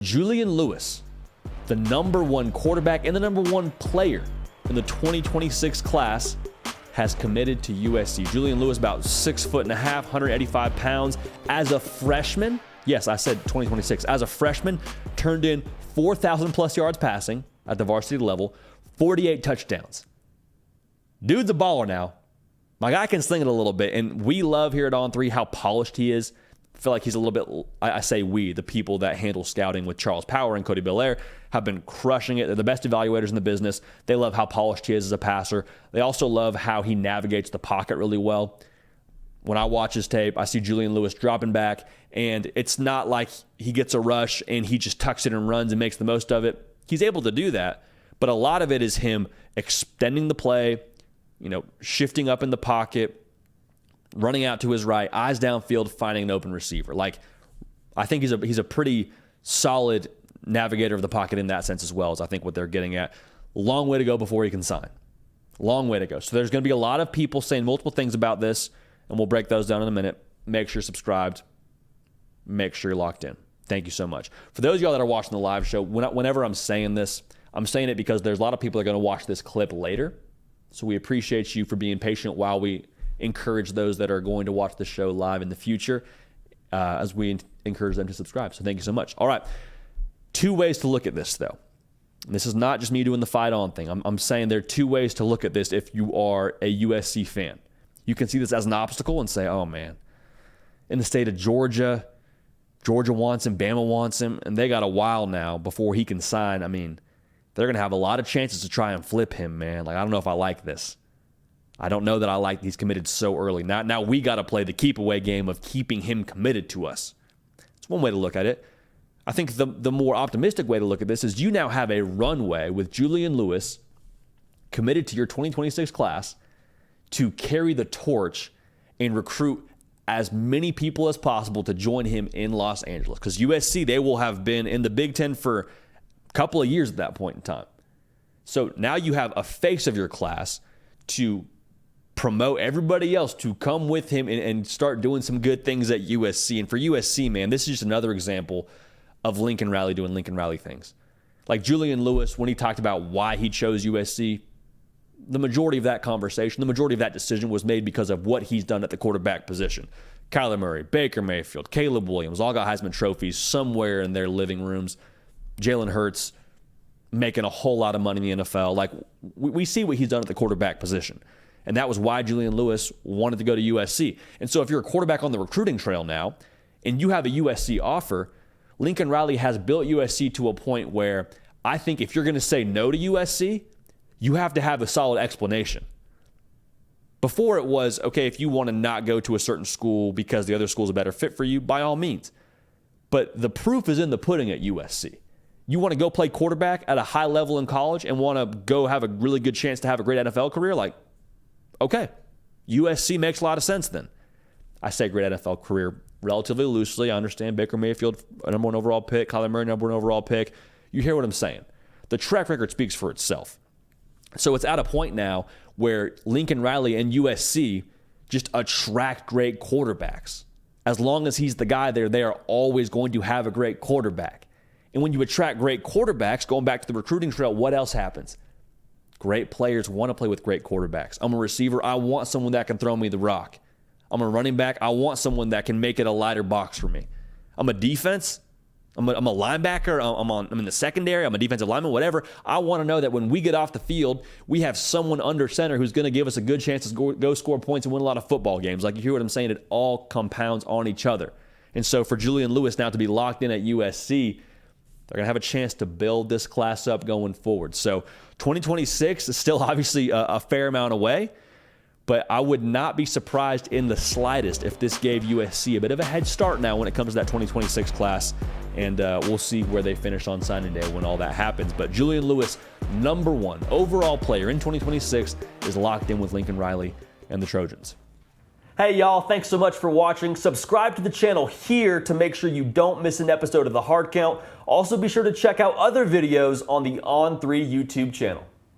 Julian Lewis, the #1 quarterback and the #1 player in the 2026 class, has committed to USC. Julian Lewis, about 6'1", 185 pounds. As a freshman, yes, I said 2026. As a freshman, turned in 4,000 plus yards passing at the varsity level, 48 touchdowns. Dude's a baller now. My guy can sling it a little bit, and we love here at On3 how polished he is. I feel like he's a little bit, I say we, the people that handle scouting with Charles Power and Cody Belair have been crushing it. They're the best evaluators in the business. They love how polished he is as a passer. They also love how he navigates the pocket really well. When I watch his tape, I see Julian Lewis dropping back, and it's not like he gets a rush and he just tucks it and runs and makes the most of it. He's able to do that, but a lot of it is him extending the play, shifting up in the pocket, running out to his right, eyes downfield, finding an open receiver. I think he's a pretty solid navigator of the pocket in that sense as well, as I think what they're getting at. Long way to go before he can sign. Long way to go. So there's going to be a lot of people saying multiple things about this, and we'll break those down in a minute. Make sure you're subscribed. Make sure you're locked in. Thank you so much. For those of y'all that are watching the live show, whenever I'm saying this, I'm saying it because there's a lot of people that are going to watch this clip later. So we appreciate you for being patient while we encourage those that are going to watch the show live in the future as we encourage them to subscribe. So thank you so much. All right. 2 ways to look at this, though. And this is not just me doing the fight on thing. I'm saying there are 2 ways to look at this if you are a USC fan. You can see this as an obstacle and say, oh, man, in the state of Georgia wants him, Bama wants him, and they got a while now before he can sign. I mean, they're going to have a lot of chances to try and flip him, man. I don't know if I like this. I don't know that I like he's committed so early. Now we got to play the keep away game of keeping him committed to us. It's one way to look at it. I think the more optimistic way to look at this is you now have a runway with Julian Lewis committed to your 2026 class to carry the torch and recruit as many people as possible to join him in Los Angeles. Because USC, they will have been in the Big Ten for a couple of years at that point in time. So now you have a face of your class to promote everybody else to come with him and start doing some good things at USC. And for USC, man, this is just another example of Lincoln Riley doing Lincoln Riley things. Like Julian Lewis, when he talked about why he chose USC, the majority of that conversation, the majority of that decision was made because of what he's done at the quarterback position. Kyler Murray, Baker Mayfield, Caleb Williams, all got Heisman trophies somewhere in their living rooms. Jalen Hurts making a whole lot of money in the NFL. We see what he's done at the quarterback position. And that was why Julian Lewis wanted to go to USC. And so if you're a quarterback on the recruiting trail now, and you have a USC offer, Lincoln Riley has built USC to a point where I think if you're going to say no to USC, you have to have a solid explanation. Before it was, okay, if you want to not go to a certain school because the other school is a better fit for you, by all means. But the proof is in the pudding at USC. You want to go play quarterback at a high level in college and want to go have a really good chance to have a great NFL career? Okay, USC makes a lot of sense then. I say great NFL career relatively loosely. I understand Baker Mayfield, #1 overall pick, Kyler Murray, #1 overall pick. You hear what I'm saying. The track record speaks for itself. So it's at a point now where Lincoln Riley and USC just attract great quarterbacks. As long as he's the guy there, they are always going to have a great quarterback. And when you attract great quarterbacks, going back to the recruiting trail, what else happens? Great players want to play with great quarterbacks. I'm a receiver. I want someone that can throw me the rock. I'm a running back. I want someone that can make it a lighter box for me. I'm a defense. I'm a linebacker. I'm in the secondary. I'm a defensive lineman, whatever. I want to know that when we get off the field, we have someone under center who's going to give us a good chance to go score points and win a lot of football games. You hear what I'm saying? It all compounds on each other. And so for Julian Lewis now to be locked in at USC, they're going to have a chance to build this class up going forward. So 2026 is still obviously a fair amount away, but I would not be surprised in the slightest if this gave USC a bit of a head start now when it comes to that 2026 class. And we'll see where they finish on signing day when all that happens. But Julian Lewis, #1 overall player in 2026, is locked in with Lincoln Riley and the Trojans. Hey y'all, thanks so much for watching. Subscribe to the channel here to make sure you don't miss an episode of The Hard Count. Also be sure to check out other videos on the On3 YouTube channel.